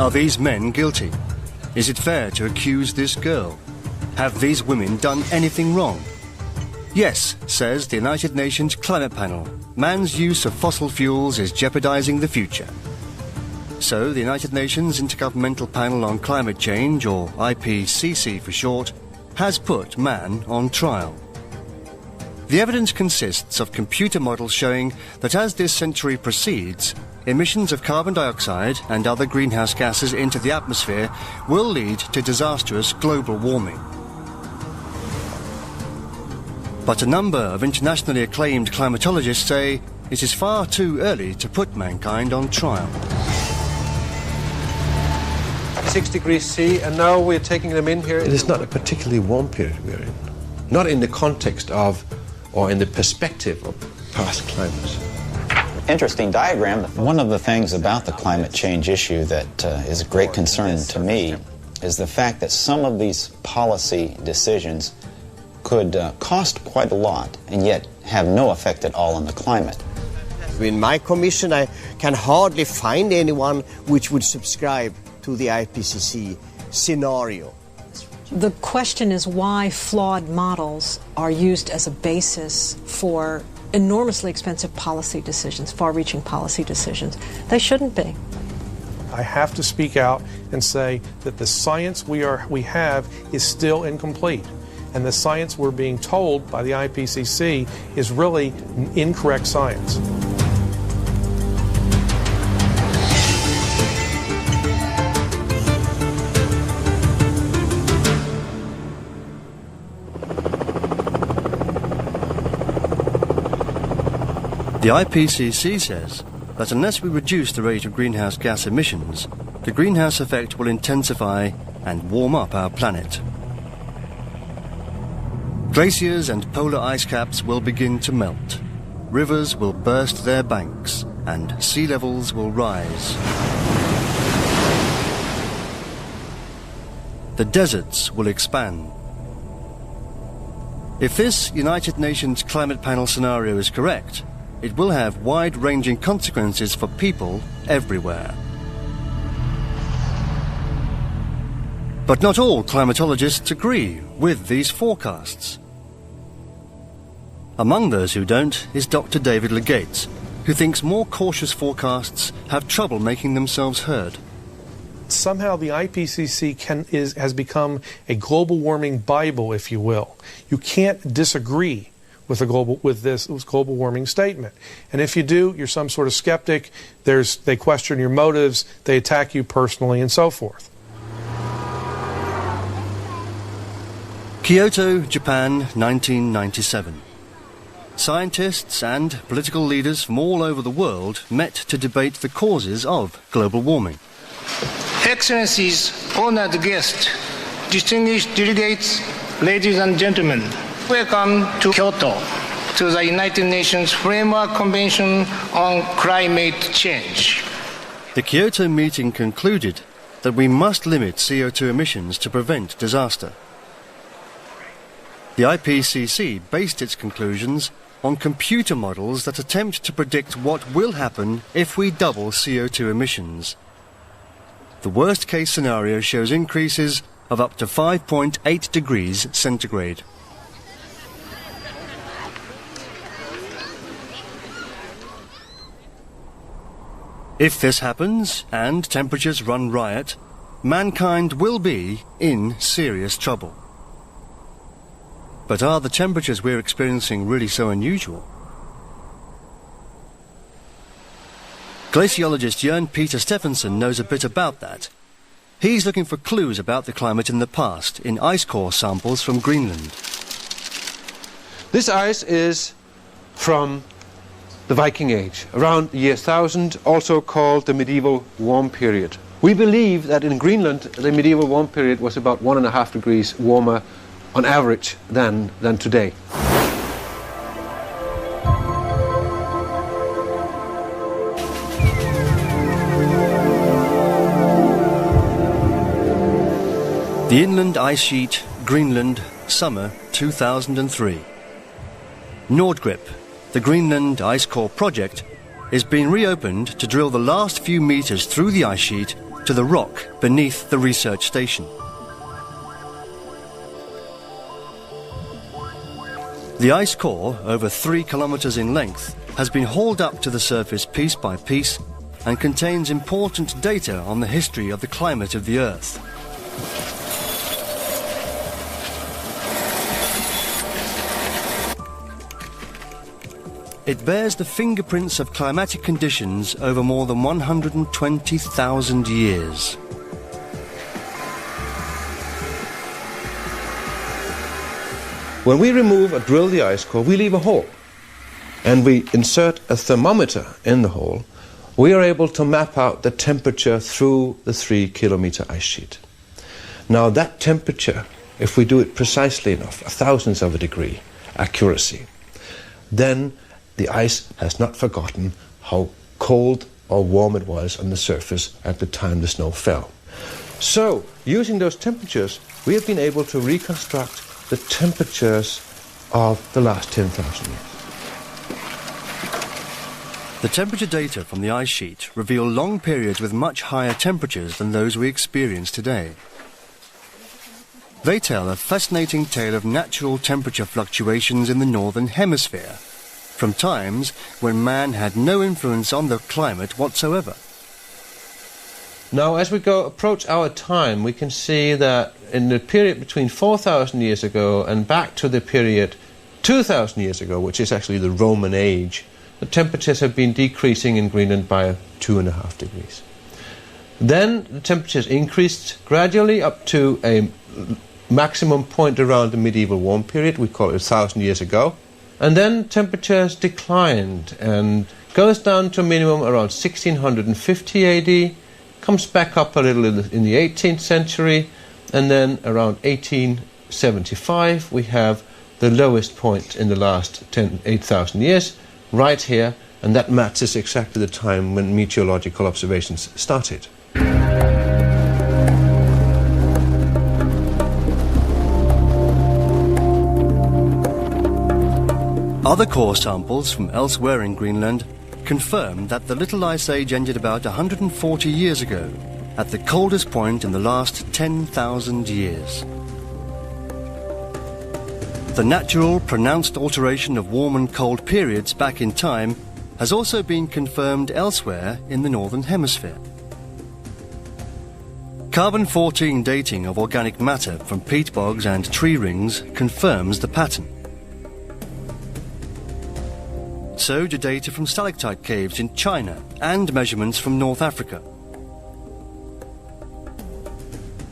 Are these men guilty? Is it fair to accuse this girl? Have these women done anything wrong? Yes, says the United Nations Climate Panel. Man's use of fossil fuels is jeopardizing the future. So the United Nations Intergovernmental Panel on Climate Change, or IPCC for short, has put man on trial. The evidence consists of computer models showing that as this century proceeds, emissions of carbon dioxide and other greenhouse gases into the atmosphere will lead to disastrous global warming. But a number of internationally acclaimed climatologists say it is far too early to put mankind on trial. 6 degrees C, and now we're taking them in here. It is not a particularly warm period we're in. Not in the context of, or in the perspective of past climates. Interesting diagram. One of the things about the climate change issue that is a great concern to me is the fact that some of these policy decisions could cost quite a lot and yet have no effect at all on the climate. In my commission, I can hardly find anyone which would subscribe to the IPCC scenario. The question is why flawed models are used as a basis for enormously expensive policy decisions, far-reaching policy decisions. They shouldn't be. I have to speak out and say that the science we have is still incomplete. And the science we're being told by the IPCC is really incorrect science. The IPCC says that unless we reduce the rate of greenhouse gas emissions, the greenhouse effect will intensify and warm up our planet. Glaciers and polar ice caps will begin to melt. Rivers will burst their banks and sea levels will rise. The deserts will expand. If this United Nations Climate Panel scenario is correct, it will have wide-ranging consequences for people everywhere. But not all climatologists agree with these forecasts. Among those who don't is Dr. David Legates, who thinks more cautious forecasts have trouble making themselves heard. Somehow the IPCC has become a global warming Bible, if you will. You can't disagree with this global warming statement. And if you do, you're some sort of skeptic. They question your motives, they attack you personally, and so forth. Kyoto, Japan, 1997. Scientists and political leaders from all over the world met to debate the causes of global warming. Excellencies, honored guests, distinguished delegates, ladies and gentlemen, welcome to Kyoto, to the United Nations Framework Convention on Climate Change. The Kyoto meeting concluded that we must limit CO2 emissions to prevent disaster. The IPCC based its conclusions on computer models that attempt to predict what will happen if we double CO2 emissions. The worst-case scenario shows increases of up to 5.8 degrees centigrade. If this happens, and temperatures run riot, mankind will be in serious trouble. But are the temperatures we're experiencing really so unusual? Glaciologist Jørn Peter Steffensen knows a bit about that. He's looking for clues about the climate in the past in ice core samples from Greenland. This ice is from the Viking Age, around the year 1000, also called the medieval warm period. We believe that in Greenland the medieval warm period was about 1.5 degrees warmer on average than today. The Inland Ice Sheet, Greenland, summer 2003. Nordgrip, the Greenland ice core project, is being reopened to drill the last few meters through the ice sheet to to the rock beneath the research station. The ice core, over 3 kilometers in length, has been hauled up to the surface piece by piece and contains important data on the history of the climate of the Earth. It bears the fingerprints of climatic conditions over more than 120,000 years. When we remove or drill the ice core, we leave a hole, and we insert a thermometer in the hole. We are able to map out the temperature through the 3-kilometer ice sheet. Now that temperature, if we do it precisely enough, a thousandth of a degree accuracy, then the ice has not forgotten how cold or warm it was on the surface at the time the snow fell. So, using those temperatures, we have been able to reconstruct the temperatures of the last 10,000 years. The temperature data from the ice sheet reveal long periods with much higher temperatures than those we experience today. They tell a fascinating tale of natural temperature fluctuations in the northern hemisphere, from times when man had no influence on the climate whatsoever. Now, as we approach our time, we can see that in the period between 4,000 years ago and back to the period 2,000 years ago, which is actually the Roman age, the temperatures have been decreasing in Greenland by 2.5 degrees. Then the temperatures increased gradually up to a maximum point around the medieval warm period, we call it 1,000 years ago. And then temperatures declined and goes down to a minimum around 1650 AD, comes back up a little in the 18th century, and then around 1875 we have the lowest point in the last 8,000 years, right here, and that matches exactly the time when meteorological observations started. Other core samples from elsewhere in Greenland confirm that the Little Ice Age ended about 140 years ago, at the coldest point in the last 10,000 years. The natural, pronounced alternation of warm and cold periods back in time has also been confirmed elsewhere in the Northern Hemisphere. Carbon-14 dating of organic matter from peat bogs and tree rings confirms the pattern. So do data from stalactite caves in China and measurements from North Africa.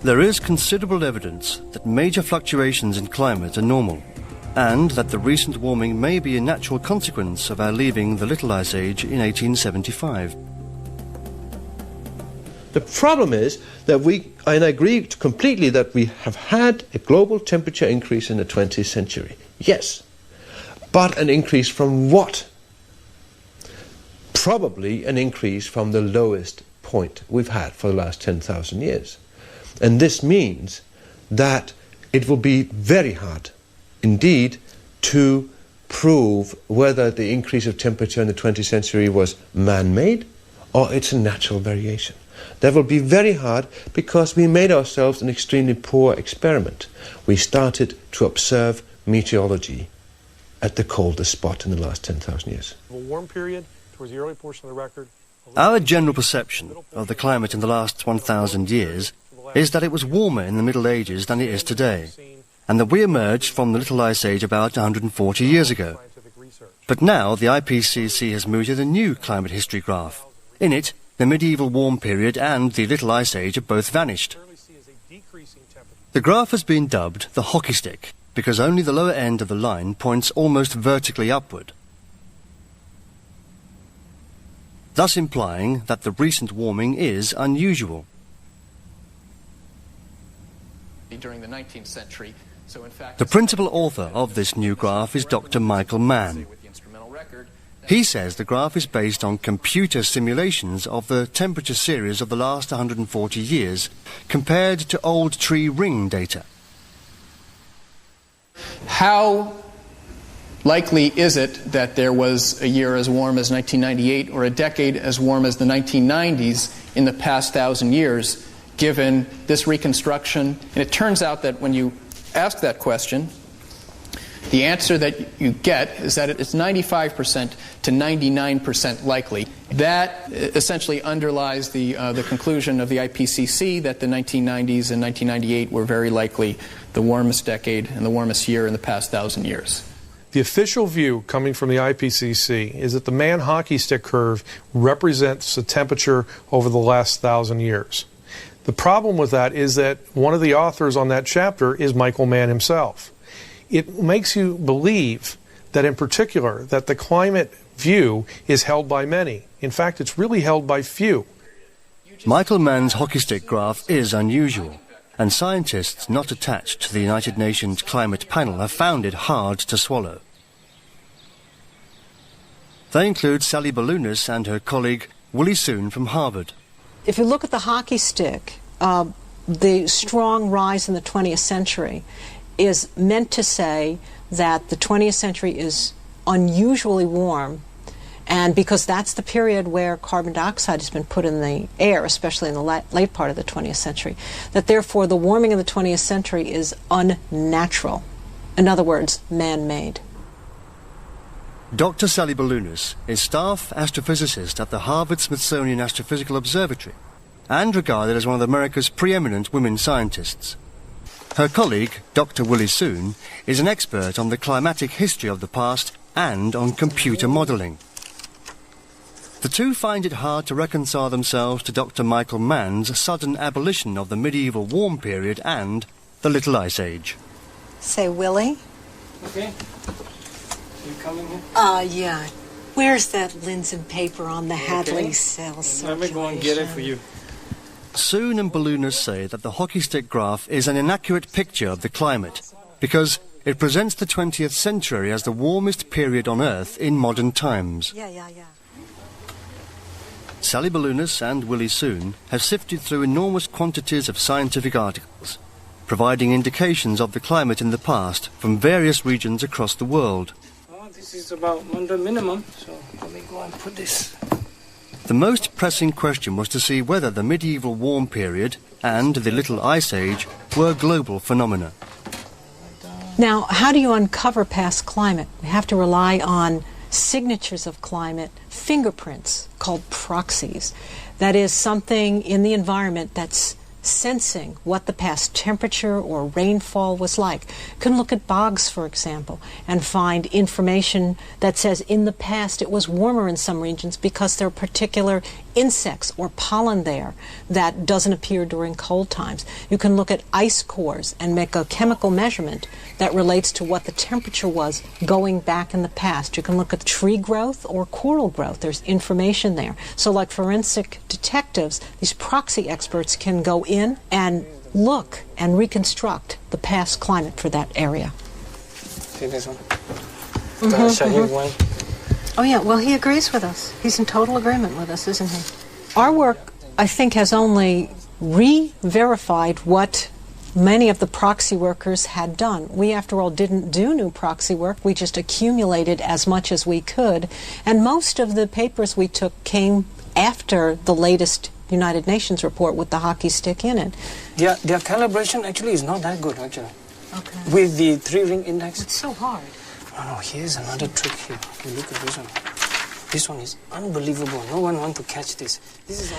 There is considerable evidence that major fluctuations in climate are normal, and that the recent warming may be a natural consequence of our leaving the Little Ice Age in 1875. The problem is that and I agree completely that we have had a global temperature increase in the 20th century. Yes, but an increase from what? Probably an increase from the lowest point we've had for the last 10,000 years. And this means that it will be very hard indeed to prove whether the increase of temperature in the 20th century was man-made or it's a natural variation. That will be very hard because we made ourselves an extremely poor experiment. We started to observe meteorology at the coldest spot in the last 10,000 years. A warm period towards the early portion of the record. Our general perception of the climate in the last 1,000 years is that it was warmer in the Middle Ages than it is today, and that we emerged from the Little Ice Age about 140 years ago. But now the IPCC has mooted a new climate history graph. In it, the medieval warm period and the Little Ice Age have both vanished. The graph has been dubbed the hockey stick because only the lower end of the line points almost vertically upward, thus implying that the recent warming is unusual. During the 19th century, so in fact, the principal author of this new graph is Dr. Michael Mann. He says the graph is based on computer simulations of the temperature series of the last 140 years compared to old tree ring data. How likely is it that there was a year as warm as 1998 or a decade as warm as the 1990s in the past 1,000 years, given this reconstruction? And it turns out that when you ask that question, the answer that you get is that it's 95% to 99% likely. That essentially underlies the conclusion of the IPCC that the 1990s and 1998 were very likely the warmest decade and the warmest year in the past 1,000 years. The official view coming from the IPCC is that the man hockey stick curve represents the temperature over the last 1,000 years. The problem with that is that one of the authors on that chapter is Michael Mann himself. It makes you believe that in particular that the climate view is held by many. In fact, it's really held by few. Michael Mann's hockey stick graph is unusual, and scientists not attached to the United Nations Climate Panel have found it hard to swallow. They include Sally Balunis and her colleague Willie Soon from Harvard. If you look at the hockey stick, the strong rise in the 20th century is meant to say that the 20th century is unusually warm, and because that's the period where carbon dioxide has been put in the air, especially in the late part of the 20th century, that therefore the warming of the 20th century is unnatural. In other words, man-made. Dr. Sally Balunis is staff astrophysicist at the Harvard-Smithsonian Astrophysical Observatory and regarded as one of America's preeminent women scientists. Her colleague, Dr. Willie Soon, is an expert on the climatic history of the past and on computer modelling. The two find it hard to reconcile themselves to Dr. Michael Mann's sudden abolition of the medieval warm period and the Little Ice Age. Say, Willie? Okay. You coming in? Yeah. Where's that linsen paper on the Hadley cell circulation? Let me go and get it for you. Soon and Balunis say that the hockey stick graph is an inaccurate picture of the climate because it presents the 20th century as the warmest period on Earth in modern times. Yeah. Sally Balunis and Willie Soon have sifted through enormous quantities of scientific articles, providing indications of the climate in the past from various regions across the world. Oh, this is about under minimum, so let me go and put this. The most pressing question was to see whether the medieval warm period and the Little Ice Age were global phenomena. Now, how do you uncover past climate? We have to rely on signatures of climate, fingerprints called proxies. That is something in the environment that's sensing what the past temperature or rainfall was like. You can look at bogs, for example, and find information that says in the past it was warmer in some regions because there are particular insects or pollen there that doesn't appear during cold times. You can look at ice cores and make a chemical measurement that relates to what the temperature was going back in the past. You can look at tree growth or coral growth. There's information there. So like forensic detectives, these proxy experts can go in and look and reconstruct the past climate for that area. See this one? The shiny one. Oh yeah, well he agrees with us. He's in total agreement with us, isn't he? Our work, I think, has only re-verified what many of the proxy workers had done. We, after all, didn't do new proxy work. We just accumulated as much as we could. And most of the papers we took came after the latest United Nations report with the hockey stick in it. Their calibration actually is not that good, actually. Okay. With the 3-ring index. It's so hard. No, here's another trick here. You look at this one. This one is unbelievable. No one wants to catch this.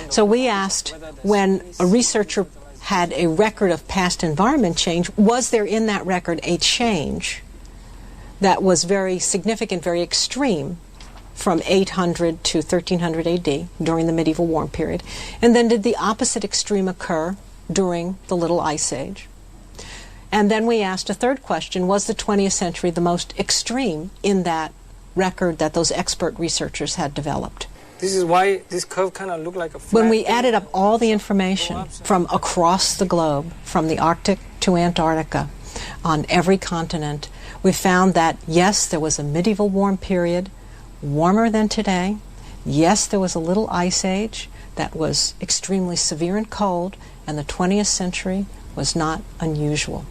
So we asked, when a researcher had a record of past environment change, was there in that record a change that was very significant, very extreme, from 800 to 1300 AD during the medieval warm period? And then did the opposite extreme occur during the Little Ice Age? And then we asked a third question, was the 20th century the most extreme in that record that those expert researchers had developed? This is why this curve kind of looked like a flat. When we added up all the information from across the globe, from the Arctic to Antarctica, on every continent, we found that, yes, there was a medieval warm period, warmer than today. Yes, there was a Little Ice Age that was extremely severe and cold, and the 20th century was not unusual.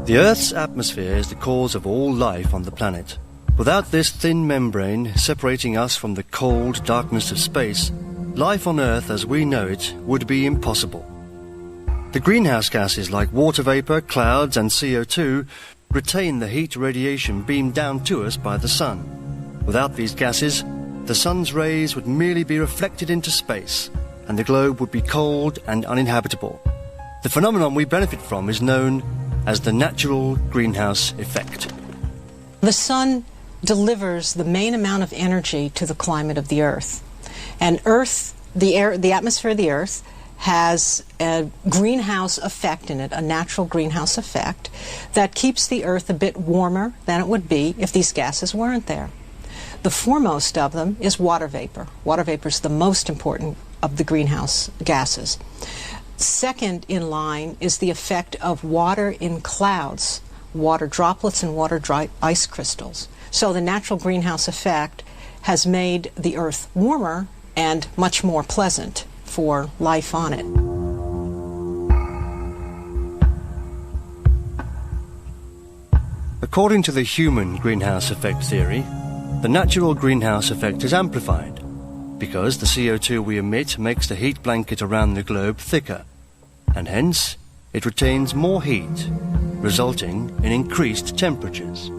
The Earth's atmosphere is the cause of all life on the planet. Without this thin membrane separating us from the cold darkness of space, life on Earth as we know it would be impossible. The greenhouse gases like water vapor, clouds and CO2 retain the heat radiation beamed down to us by the sun. Without these gases, the sun's rays would merely be reflected into space, and the globe would be cold and uninhabitable. The phenomenon we benefit from is known as the natural greenhouse effect. The sun delivers the main amount of energy to the climate of the Earth. And the atmosphere of the Earth has a greenhouse effect in it, a natural greenhouse effect, that keeps the Earth a bit warmer than it would be if these gases weren't there. The foremost of them is water vapor. Water vapor is the most important of the greenhouse gases. Second in line is the effect of water in clouds, water droplets and water dry ice crystals. So the natural greenhouse effect has made the Earth warmer and much more pleasant for life on it. According to the human greenhouse effect theory, the natural greenhouse effect is amplified because the CO2 we emit makes the heat blanket around the globe thicker, and hence it retains more heat, resulting in increased temperatures.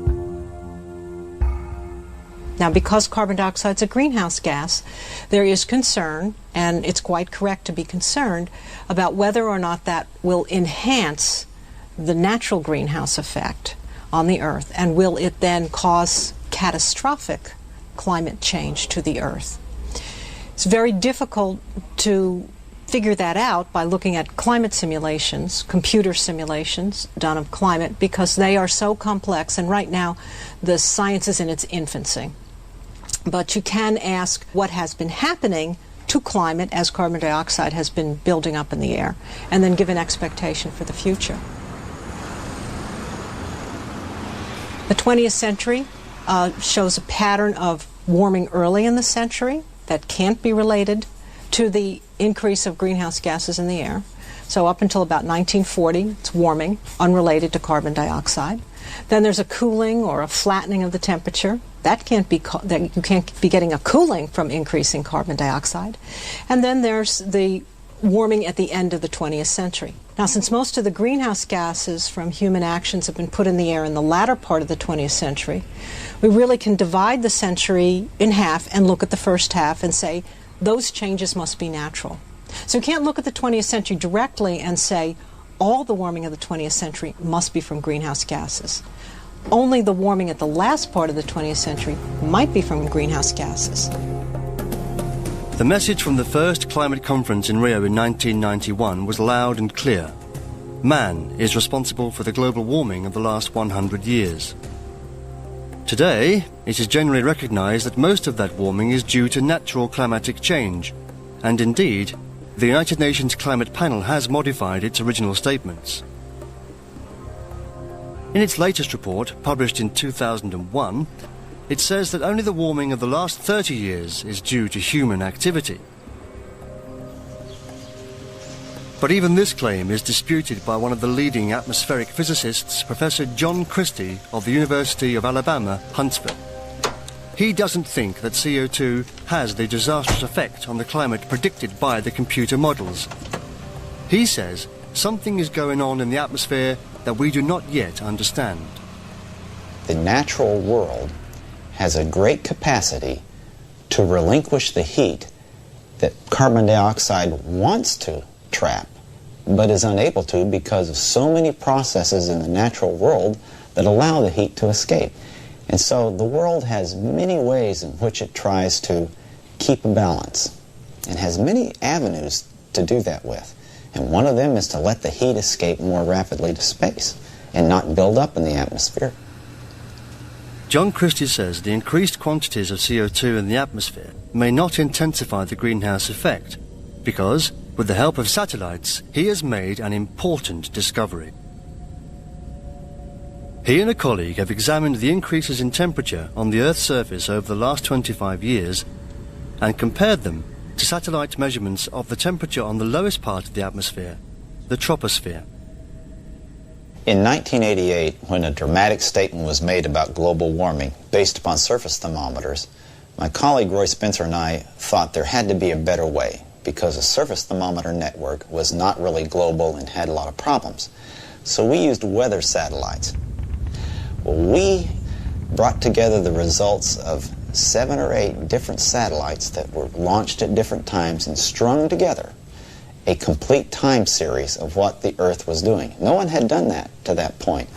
Now, because carbon dioxide is a greenhouse gas, there is concern, and it's quite correct to be concerned, about whether or not that will enhance the natural greenhouse effect on the Earth, and will it then cause catastrophic climate change to the Earth. It's very difficult to figure that out by looking at climate simulations, computer simulations done of climate, because they are so complex, and right now the science is in its infancy. But you can ask what has been happening to climate as carbon dioxide has been building up in the air, and then give an expectation for the future. The 20th century shows a pattern of warming early in the century that can't be related to the increase of greenhouse gases in the air. So up until about 1940, it's warming, unrelated to carbon dioxide. Then there's a cooling or a flattening of the temperature. That can't be that you can't be getting a cooling from increasing carbon dioxide. And then there's the warming at the end of the 20th century. Now, since most of the greenhouse gases from human actions have been put in the air in the latter part of the 20th century, we really can divide the century in half and look at the first half and say those changes must be natural. So you can't look at the 20th century directly and say all the warming of the 20th century must be from greenhouse gases. Only the warming at the last part of the 20th century might be from greenhouse gases. The message from the first climate conference in Rio in 1991 was loud and clear. Man is responsible for the global warming of the last 100 years. Today, it is generally recognized that most of that warming is due to natural climatic change, and indeed, the United Nations Climate Panel has modified its original statements. In its latest report, published in 2001, it says that only the warming of the last 30 years is due to human activity. But even this claim is disputed by one of the leading atmospheric physicists, Professor John Christie of the University of Alabama, Huntsville. He doesn't think that CO2 has the disastrous effect on the climate predicted by the computer models. He says something is going on in the atmosphere that we do not yet understand. The natural world has a great capacity to relinquish the heat that carbon dioxide wants to trap, but is unable to because of so many processes in the natural world that allow the heat to escape. And so the world has many ways in which it tries to keep a balance, and has many avenues to do that with. And one of them is to let the heat escape more rapidly to space and not build up in the atmosphere. John Christie says the increased quantities of CO2 in the atmosphere may not intensify the greenhouse effect because, with the help of satellites, he has made an important discovery. He and a colleague have examined the increases in temperature on the Earth's surface over the last 25 years and compared them to satellite measurements of the temperature on the lowest part of the atmosphere, the troposphere. In 1988, when a dramatic statement was made about global warming based upon surface thermometers, My colleague Roy Spencer and I thought there had to be a better way because the surface thermometer network was not really global and had a lot of problems. So we used weather satellites. Well, we brought together the results of 7 or 8 different satellites that were launched at different times and strung together a complete time series of what the Earth was doing. No one had done that to that point.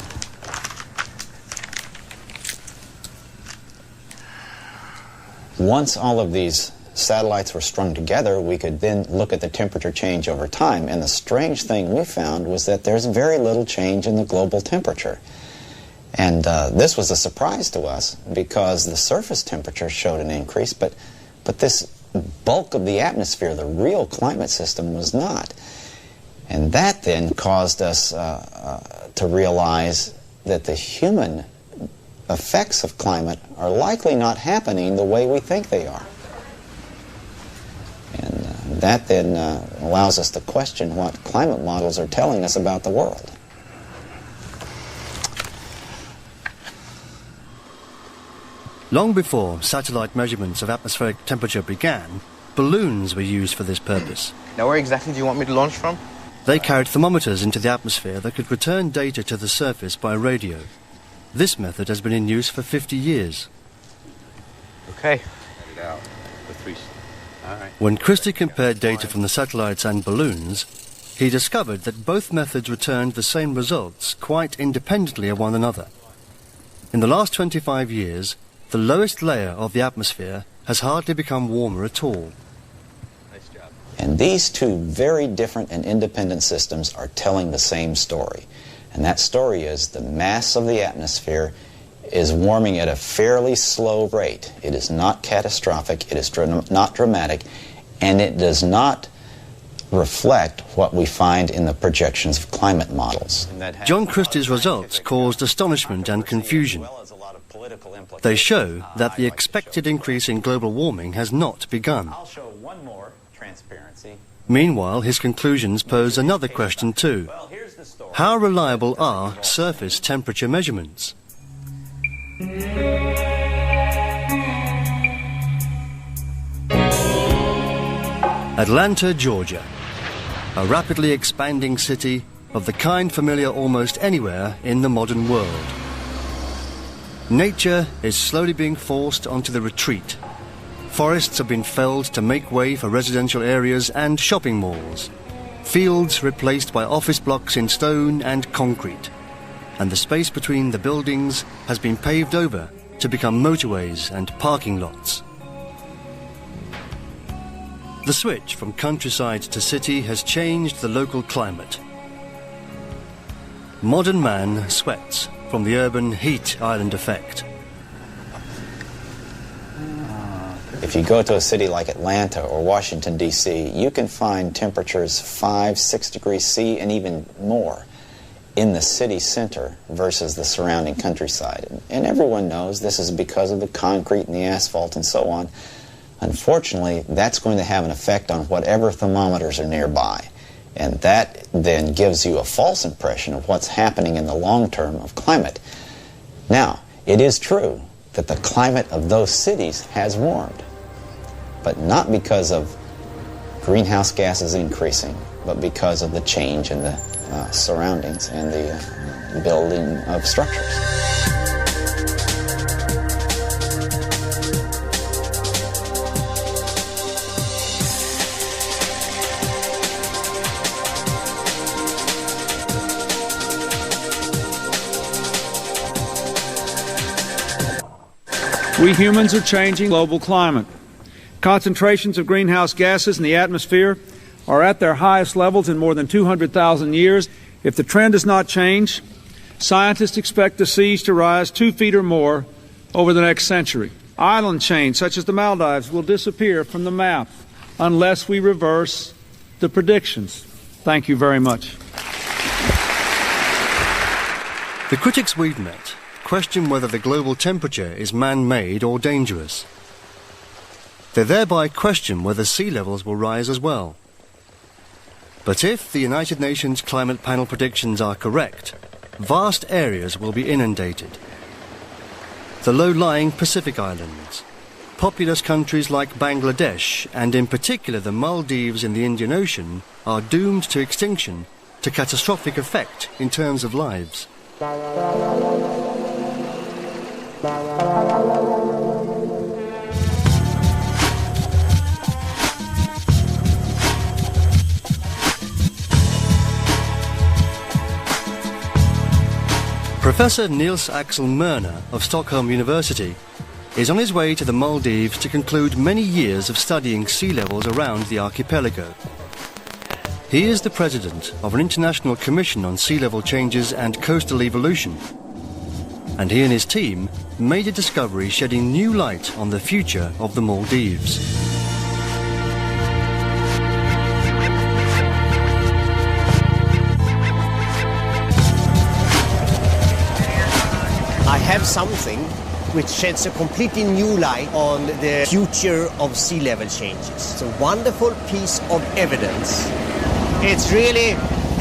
Once all of these satellites were strung together, we could then look at the temperature change over time. And the strange thing we found was that there's very little change in the global temperature. And this was a surprise to us because the surface temperature showed an increase, but this bulk of the atmosphere, the real climate system, was not. And that then caused us to realize that the human effects of climate are likely not happening the way we think they are. And that then allows us to question what climate models are telling us about the world. Long before satellite measurements of atmospheric temperature began, balloons were used for this purpose. Now where exactly do you want me to launch from? They carried thermometers into the atmosphere that could return data to the surface by radio. This method has been in use for 50 years. Okay. When Christie compared data from the satellites and balloons, he discovered that both methods returned the same results quite independently of one another. In the last 25 years, the lowest layer of the atmosphere has hardly become warmer at all. Nice job. And these two very different and independent systems are telling the same story. And that story is the mass of the atmosphere is warming at a fairly slow rate. It is not catastrophic, it is not dramatic, and it does not reflect what we find in the projections of climate models. John Christie's results caused astonishment and confusion. They show that the expected increase in global warming has not begun. Meanwhile, his conclusions pose another question too. How reliable are surface temperature measurements? Atlanta, Georgia, a rapidly expanding city of the kind familiar almost anywhere in the modern world. Nature is slowly being forced onto the retreat. Forests have been felled to make way for residential areas and shopping malls. Fields replaced by office blocks in stone and concrete. And the space between the buildings has been paved over to become motorways and parking lots. The switch from countryside to city has changed the local climate. Modern man sweats from the urban heat island effect. If you go to a city like Atlanta or Washington, D.C., you can find temperatures 5-6 degrees C and even more in the city center versus the surrounding countryside. And everyone knows this is because of the concrete and the asphalt and so on. Unfortunately, that's going to have an effect on whatever thermometers are nearby. And that then gives you a false impression of what's happening in the long term of climate. Now, it is true that the climate of those cities has warmed, but not because of greenhouse gases increasing, but because of the change in the surroundings and the building of structures. We humans are changing global climate. Concentrations of greenhouse gases in the atmosphere are at their highest levels in more than 200,000 years. If the trend does not change, scientists expect the seas to rise 2 feet or more over the next century. Island chains such as the Maldives will disappear from the map unless we reverse the predictions. Thank you very much. The critics we've met question whether the global temperature is man-made or dangerous. They thereby question whether sea levels will rise as well. But if the United Nations Climate Panel predictions are correct, vast areas will be inundated. The low-lying Pacific Islands, populous countries like Bangladesh, and in particular the Maldives in the Indian Ocean, are doomed to extinction, to catastrophic effect in terms of lives. Professor Niels Axel Mørner of Stockholm University is on his way to the Maldives to conclude many years of studying sea levels around the archipelago. He is the president of an international commission on sea level changes and coastal evolution, and he and his team made a discovery shedding new light on the future of the Maldives. I have something which sheds a completely new light on the future of sea level changes. It's a wonderful piece of evidence. It's really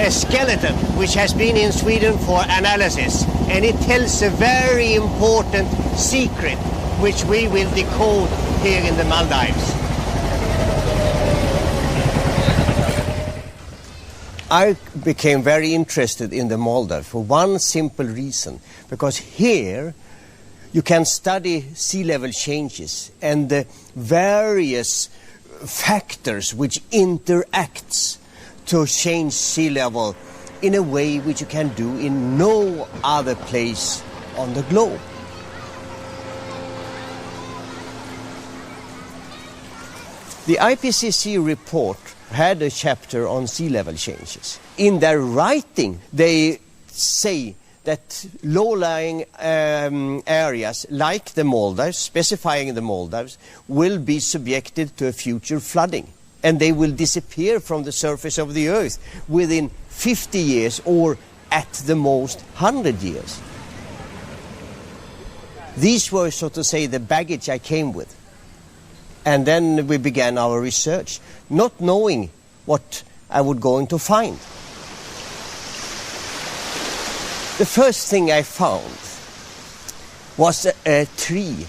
a skeleton which has been in Sweden for analysis, and it tells a very important secret which we will decode here in the Maldives. I became very interested in the Maldives for one simple reason, because here you can study sea level changes and the various factors which interacts to change sea level in a way which you can do in no other place on the globe. The IPCC report had a chapter on sea level changes. In their writing, they say that low-lying areas like the Maldives, specifying the Maldives, will be subjected to a future flooding, and they will disappear from the surface of the earth within 50 years or at the most 100 years. These were, so to say, the baggage I came with. And then we began our research, not knowing what I was going to find. The first thing I found was a tree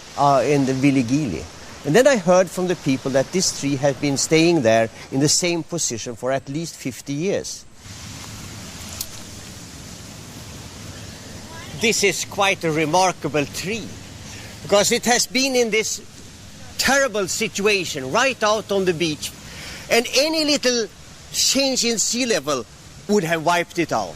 in the Viligili. And then I heard from the people that this tree had been staying there in the same position for at least 50 years. This is quite a remarkable tree, because it has been in this terrible situation right out on the beach, and any little change in sea level would have wiped it out.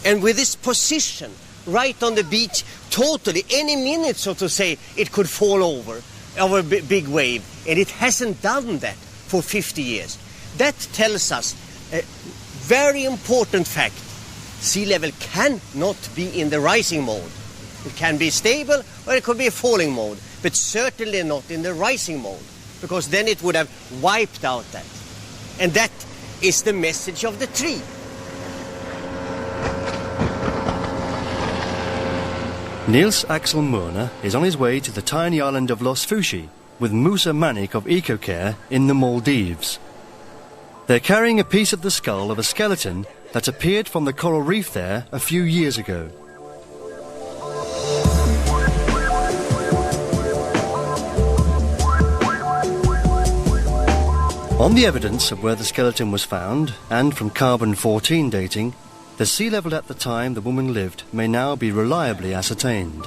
And with this position right on the beach, totally, any minute, so to say, it could fall over a big wave, and it hasn't done that for 50 years. That tells us a very important fact. Sea level cannot be in the rising mode. It can be stable or it could be a falling mode, but certainly not in the rising mode, because then it would have wiped out that. And that is the message of the tree. Niels Axel Mørner is on his way to the tiny island of Los Fushi with Musa Manik of EcoCare in the Maldives. They're carrying a piece of the skull of a skeleton that appeared from the coral reef there a few years ago. On the evidence of where the skeleton was found, and from carbon-14 dating, the sea level at the time the woman lived may now be reliably ascertained.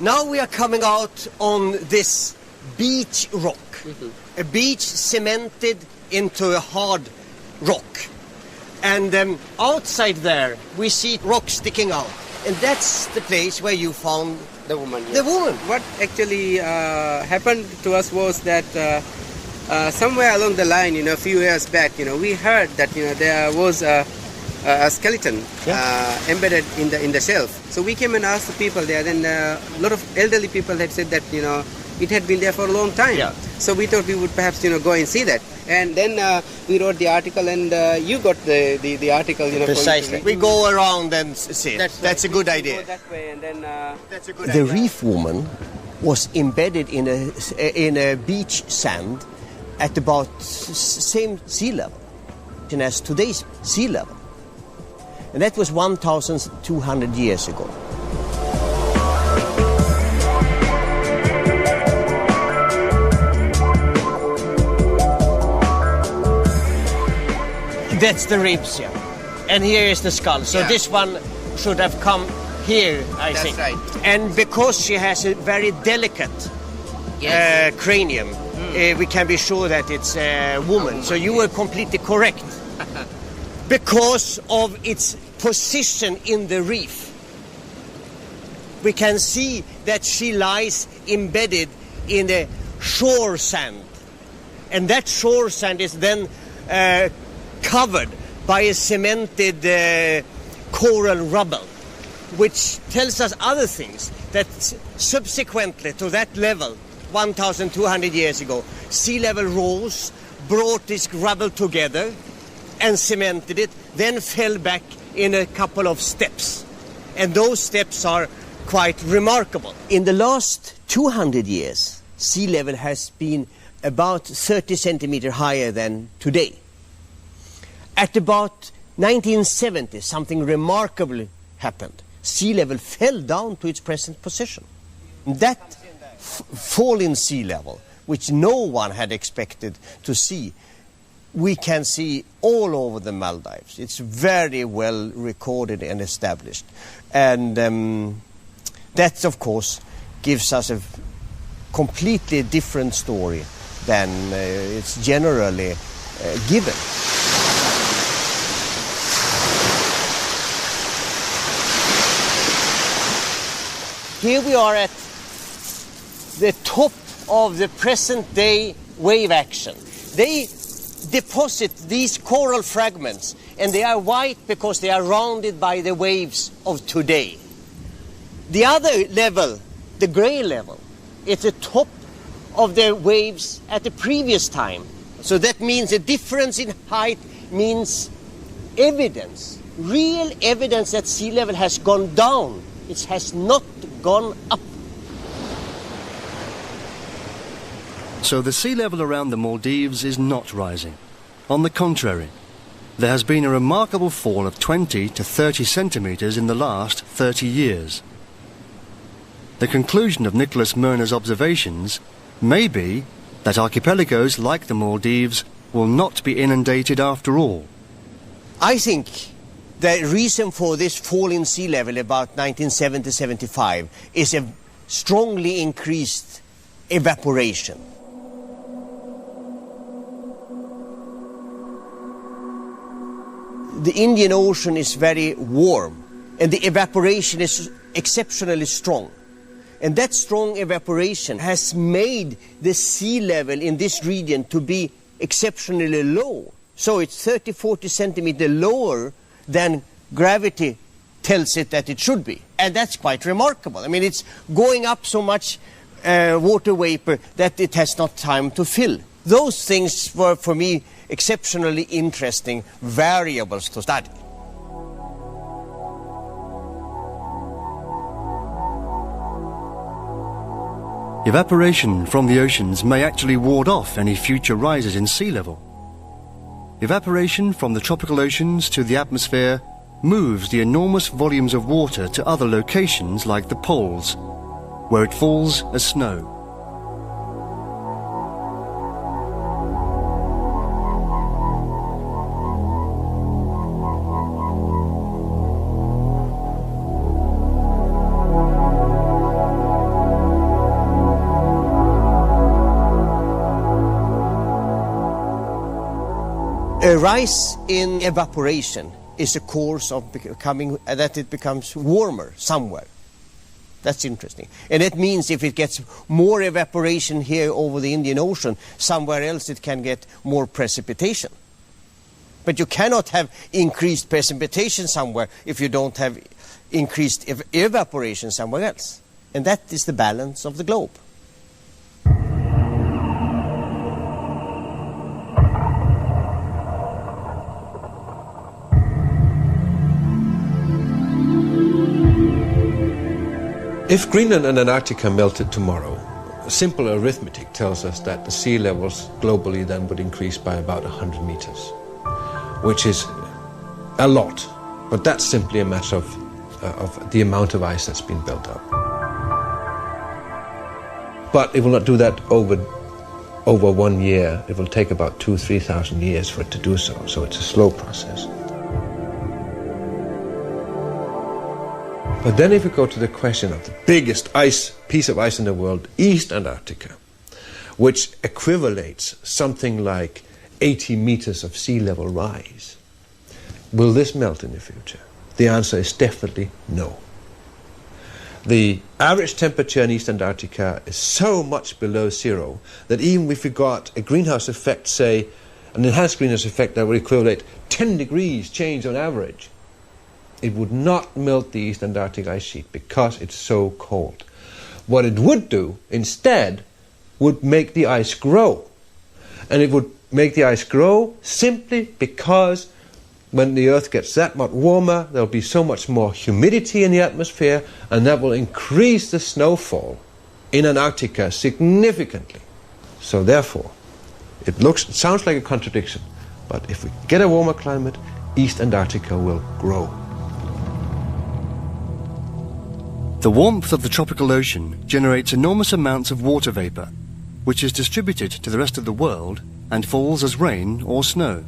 Now we are coming out on this beach rock, a beach cemented into a hard rock. And outside there we see rock sticking out, and that's the place where you found the woman. The woman. What actually happened to us was that somewhere along the line, a few years back, we heard that there was a skeleton embedded in the shelf. So we came and asked the people there. Then a lot of elderly people had said that it had been there for a long time. Yeah. So we thought we would perhaps go and see that. And then we wrote the article, and you got the article. Precisely. We go around and see. That's a good idea. Go that way, and then that's a good idea. The reef woman was embedded in a beach sand at about same sea level as today's sea level. And that was 1,200 years ago. That's the ribs, yeah. And here is the skull. So this one should have come here, I think. That's right. And because she has a very delicate cranium, we can be sure that it's a woman. So you were completely correct. Because of its position in the reef, we can see that she lies embedded in the shore sand. And that shore sand is then covered by a cemented coral rubble, which tells us other things, that subsequently to that level, 1,200 years ago, sea level rose, brought this rubble together and cemented it, then fell back in a couple of steps. And those steps are quite remarkable. In the last 200 years, sea level has been about 30 centimeters higher than today. At about 1970, something remarkable happened. Sea level fell down to its present position. That fall in sea level, which no one had expected to see, we can see all over the Maldives. It's very well recorded and established. And that, of course, gives us a completely different story than it's generally given. Here we are at the top of the present day wave action. They deposit these coral fragments, and they are white because they are rounded by the waves of today. The other level, the gray level, it's the top of the waves at the previous time. So that means a difference in height means evidence, real evidence that sea level has gone down. It has not gone up. So the sea level around the Maldives is not rising. On the contrary, there has been a remarkable fall of 20 to 30 centimetres in the last 30 years. The conclusion of Nicholas Murner's observations may be that archipelagos like the Maldives will not be inundated after all. I think the reason for this fall in sea level about 1970-75 is a strongly increased evaporation. The Indian Ocean is very warm, and the evaporation is exceptionally strong. And that strong evaporation has made the sea level in this region to be exceptionally low. So it's 30-40 centimeters lower than gravity tells it that it should be. And that's quite remarkable. I mean, it's going up so much water vapor that it has not time to fill. Those things were, for me, exceptionally interesting variables to study. Evaporation from the oceans may actually ward off any future rises in sea level. Evaporation from the tropical oceans to the atmosphere moves the enormous volumes of water to other locations like the poles, where it falls as snow. A rise in evaporation is a course of becoming that it becomes warmer somewhere. That's interesting. And it means if it gets more evaporation here over the Indian Ocean, somewhere else it can get more precipitation. But you cannot have increased precipitation somewhere if you don't have increased evaporation somewhere else. And that is the balance of the globe. If Greenland and Antarctica melted tomorrow, simple arithmetic tells us that the sea levels globally then would increase by about 100 meters, which is a lot, but that's simply a matter of the amount of ice that's been built up. But it will not do that over over 1 year. It will take about 2,000–3,000 years for it to do so. So it's a slow process. But then if we go to the question of the biggest piece of ice in the world, East Antarctica, which equivalates something like 80 meters of sea level rise, will this melt in the future? The answer is definitely no. The average temperature in East Antarctica is so much below zero that even if we got a greenhouse effect, say, an enhanced greenhouse effect that would equivalent 10 degrees change on average, it would not melt the East Antarctic ice sheet because it's so cold. What it would do instead would make the ice grow. And it would make the ice grow simply because when the Earth gets that much warmer, there'll be so much more humidity in the atmosphere, and that will increase the snowfall in Antarctica significantly. So therefore, it sounds like a contradiction, but if we get a warmer climate, East Antarctica will grow. The warmth of the tropical ocean generates enormous amounts of water vapor, which is distributed to the rest of the world and falls as rain or snow.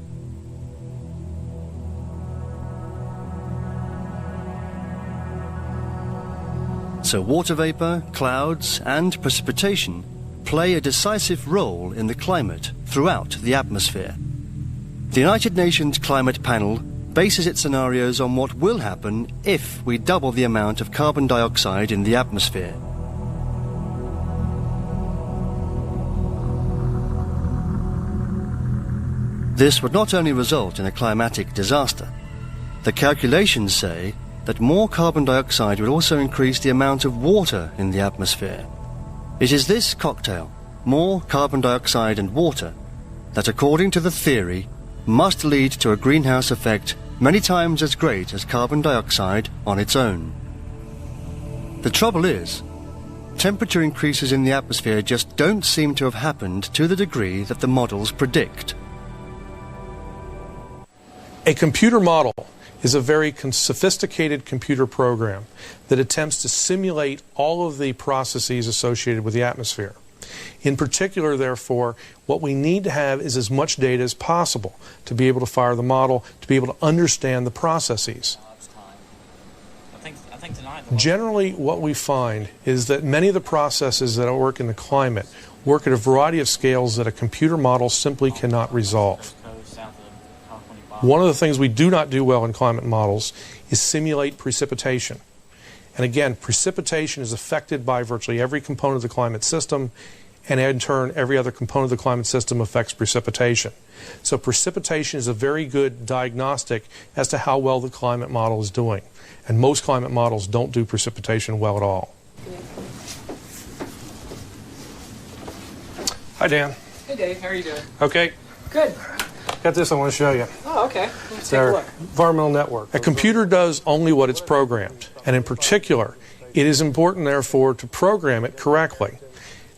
So water vapor, clouds, and precipitation play a decisive role in the climate throughout the atmosphere. The United Nations Climate Panel bases its scenarios on what will happen if we double the amount of carbon dioxide in the atmosphere. This would not only result in a climatic disaster. The calculations say that more carbon dioxide would also increase the amount of water in the atmosphere. It is this cocktail, more carbon dioxide and water, that according to the theory must lead to a greenhouse effect many times as great as carbon dioxide on its own. The trouble is, temperature increases in the atmosphere just don't seem to have happened to the degree that the models predict. A computer model is a very sophisticated computer program that attempts to simulate all of the processes associated with the atmosphere. In particular, therefore, what we need to have is as much data as possible to be able to fire the model, to be able to understand the processes. Generally, what we find is that many of the processes that work in the climate work at a variety of scales that a computer model simply cannot resolve. One of the things we do not do well in climate models is simulate precipitation. And again, precipitation is affected by virtually every component of the climate system, and in turn, every other component of the climate system affects precipitation. So precipitation is a very good diagnostic as to how well the climate model is doing. And most climate models don't do precipitation well at all. Hi, Dan. Hey, Dave. How are you doing? Okay. Good. Got this I want to show you. Oh, okay. Let's It's take a our look. environmental network. A computer does only what it's programmed. And in particular, it is important, therefore, to program it correctly.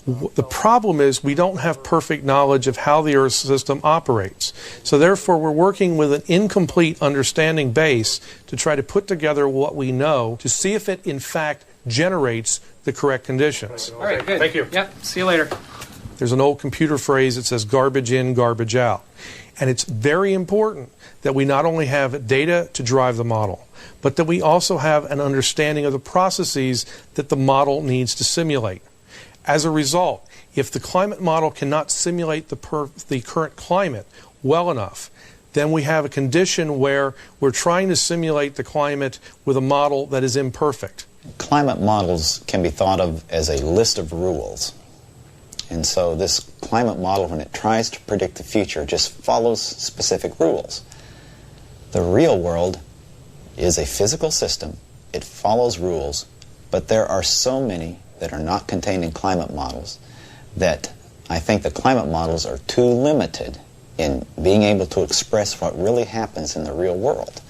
The problem is we don't have perfect knowledge of how the Earth system operates. So therefore, we're working with an incomplete understanding base to try to put together what we know to see if it, in fact, generates the correct conditions. All right, good. Thank you. Yep, see you later. There's an old computer phrase that says garbage in, garbage out. And it's very important that we not only have data to drive the model, but that we also have an understanding of the processes that the model needs to simulate. As a result, if the climate model cannot simulate the current climate well enough, then we have a condition where we're trying to simulate the climate with a model that is imperfect. Climate models can be thought of as a list of rules. And so this climate model, when it tries to predict the future, just follows specific rules. The real world is a physical system. It follows rules, but there are so many that are not contained in climate models that I think the climate models are too limited in being able to express what really happens in the real world.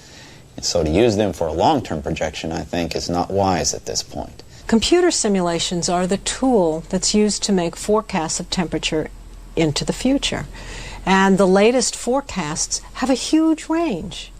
And so to use them for a long-term projection, I think, is not wise at this point. Computer simulations are the tool that's used to make forecasts of temperature into the future. And the latest forecasts have a huge range.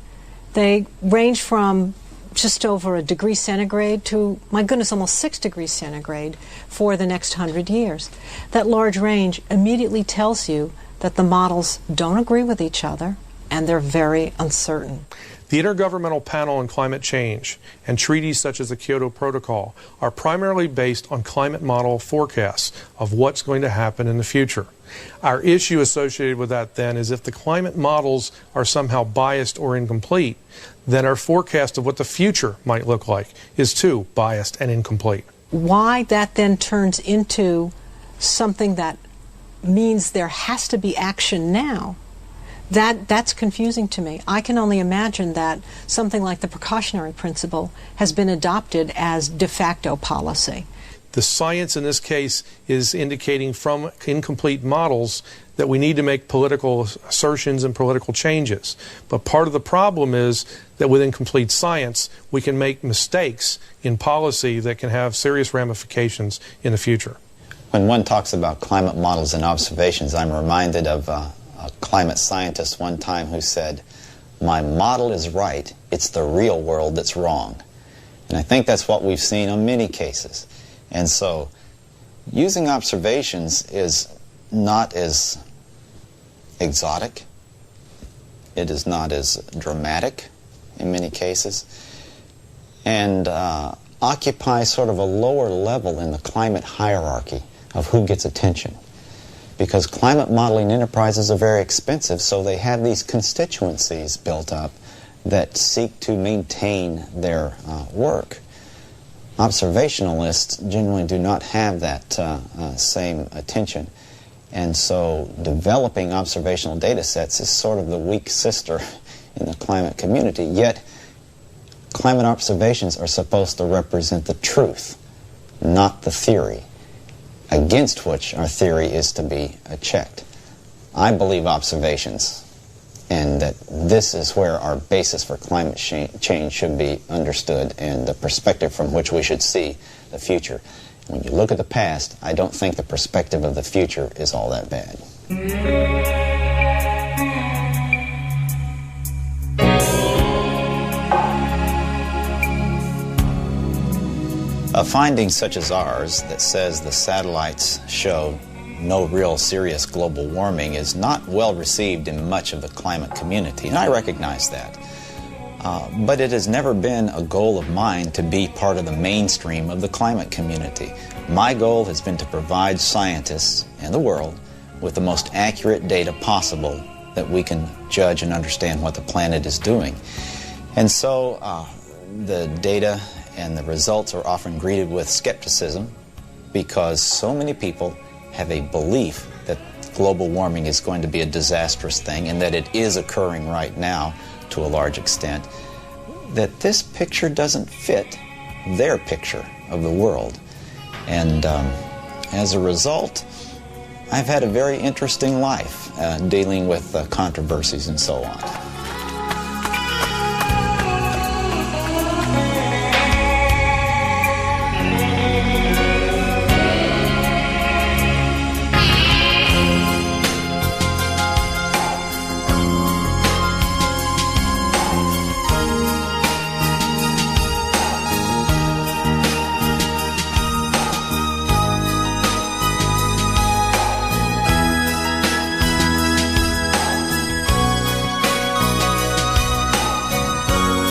They range from just over a degree centigrade to, my goodness, almost 6 degrees centigrade for the next 100 years. That large range immediately tells you that the models don't agree with each other and they're very uncertain. The Intergovernmental Panel on Climate Change and treaties such as the Kyoto Protocol are primarily based on climate model forecasts of what's going to happen in the future. Our issue associated with that then is if the climate models are somehow biased or incomplete, then our forecast of what the future might look like is too biased and incomplete. Why that then turns into something that means there has to be action now, that's confusing to me. I can only imagine that something like the precautionary principle has been adopted as de facto policy. The science in this case is indicating from incomplete models that we need to make political assertions and political changes. But part of the problem is that with incomplete science, we can make mistakes in policy that can have serious ramifications in the future. When one talks about climate models and observations, I'm reminded of a climate scientist one time who said, "My model is right, it's the real world that's wrong." And I think that's what we've seen in many cases. And so using observations is not as exotic, it is not as dramatic in many cases, and occupies sort of a lower level in the climate hierarchy of who gets attention. Because climate modeling enterprises are very expensive, so they have these constituencies built up that seek to maintain their work. Observationalists generally do not have that same attention, and so developing observational data sets is sort of the weak sister in the climate community, yet climate observations are supposed to represent the truth, not the theory, against which our theory is to be checked. I believe observations, and that this is where our basis for climate change should be understood and the perspective from which we should see the future. When you look at the past, I don't think the perspective of the future is all that bad. A finding such as ours that says the satellites show no real serious global warming is not well received in much of the climate community, and I recognize that. But it has never been a goal of mine to be part of the mainstream of the climate community. My goal has been to provide scientists and the world with the most accurate data possible that we can judge and understand what the planet is doing. And so the data and the results are often greeted with skepticism because so many people have a belief that global warming is going to be a disastrous thing and that it is occurring right now to a large extent, that this picture doesn't fit their picture of the world. And as a result, I've had a very interesting life dealing with controversies and so on.